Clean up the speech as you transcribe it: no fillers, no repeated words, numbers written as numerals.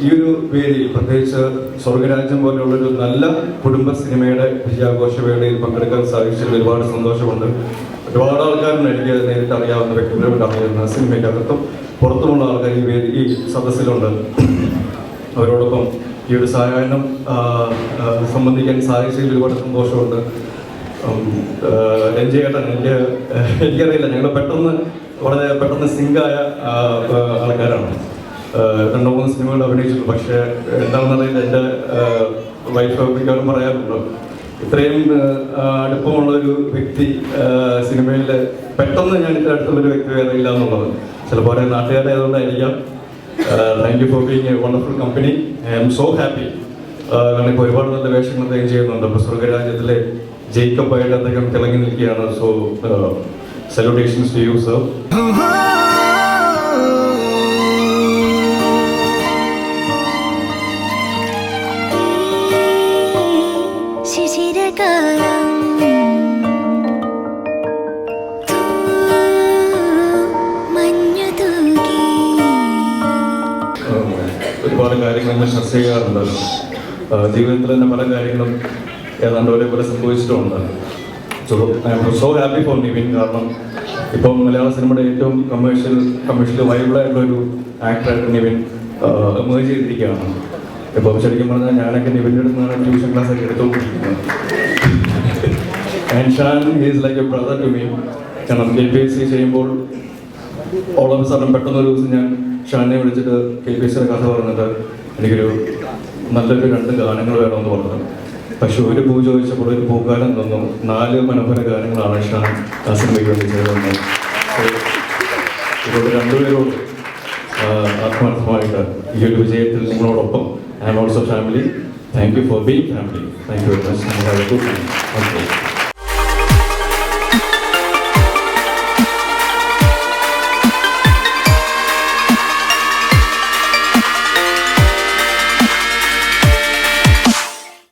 ഈ ഒരു വേദിയിൽ പ്രത്യേകിച്ച് സ്വർഗരാജ്യം പോലെയുള്ളൊരു നല്ല കുടുംബ സിനിമയുടെ വിജയാഘോഷ വേളയിൽ പങ്കെടുക്കാൻ സാധിച്ചതിൽ ഒരുപാട് സന്തോഷമുണ്ട്. ഒരുപാട് ആൾക്കാരുണ്ട് എനിക്ക് നേരിട്ട് അറിയാവുന്ന വ്യക്തികളോട് അറിയുന്ന സിനിമയ്ക്ക് അകത്തും പുറത്തുമുള്ള ആൾക്കാർ ഈ സദസ്സിലുണ്ട്. അവരോടൊപ്പം ഈ ഒരു സായാഹ്നം സംബന്ധിക്കാൻ സാധിച്ചതിൽ ഒരുപാട് സന്തോഷമുണ്ട്. രഞ്ജിയേട്ടൻ എനിക്കറിയില്ല, ഞങ്ങൾ വളരെ പെട്ടെന്ന് സിങ്കായ ആൾക്കാരാണ്. 2-3 സിനിമകൾ അഭിനയിച്ചിട്ടുണ്ട്. പക്ഷേ എന്താണെന്നറിയില്ല, എൻ്റെ വൈഫ് മിക്കവാറും പറയാറുണ്ട്, ഇത്രയും അടുപ്പമുള്ളൊരു വ്യക്തി സിനിമയിൽ പെട്ടെന്ന് ഞാൻ ഇത്ര അടുത്തുള്ളൊരു വ്യക്തി വേറെ ഇല്ല എന്നുള്ളത്. ചിലപ്പോൾ നാട്ടുകാരെ ആയതുകൊണ്ടായിരിക്കാം. Thank you for being a wonderful company. I am so happy. കാരണം ഇപ്പോൾ ഒരുപാട് നല്ല വേഷങ്ങൾ അദ്ദേഹം ചെയ്യുന്നുണ്ട്. ഇപ്പോൾ സ്വർഗരാജ്യത്തിലെ ജേക്കബായിട്ട് അദ്ദേഹം തിളങ്ങി നിൽക്കുകയാണ്. So salutations to you sir. ഒരുപാട് കാര്യങ്ങൾ നമ്മൾ ചർച്ച ചെയ്യാറുണ്ട്. ജീവിതത്തിൽ തന്നെ പല കാര്യങ്ങളും ഏതാണ്ട് ഒരേപോലെ സംഭവിച്ചിട്ടുണ്ട്. I am so happy for Nivin. കാരണം ഇപ്പം മലയാള സിനിമയുടെ ഏറ്റവും കമേഴ്ഷ്യൽ വൈബിളായിട്ടുള്ളൊരു ആക്ടറായിട്ട് നിവിൻ എമേർജ് ചെയ്തിരിക്കുകയാണ്. ഇപ്പം ശരിക്കും പറഞ്ഞാൽ ഞാനൊക്കെ നിവിൻ്റെ അടുത്ത് നിന്നാണ് ട്യൂഷൻ ക്ലാസ് ഒക്കെ എടുത്തുകൊണ്ടിരിക്കുന്നത്. And Shan is like a brother to me. കാരണം KPSC ചെയ്യുമ്പോൾ ഓൾ ഓഫ് എ സഡൻ പെട്ടെന്നൊരു ദിവസം ഞാൻ ഷാനെ വിളിച്ചിട്ട് KPSCയുടെ കഥ പറഞ്ഞിട്ട് എനിക്കൊരു നല്ലൊരു 2 ഗാനങ്ങൾ വേണമെന്ന് പറഞ്ഞു. പക്ഷെ ഒരു പൂ ചോദിച്ചപ്പോൾ ഒരു പൂക്കാലം തന്നു. 4 മനോഹര ഗാനങ്ങളാണ് ഷാൻ ആ സിനിമയ്ക്ക് വേണ്ടി ചെയ്തത്. ഇവരോട് 2 പേരോട് ആത്മാർത്ഥമായിട്ട് ഈ ഒരു വിജയത്തിൽ നിങ്ങളോടൊപ്പം I am also family. Thank you for being family. Thank you very much.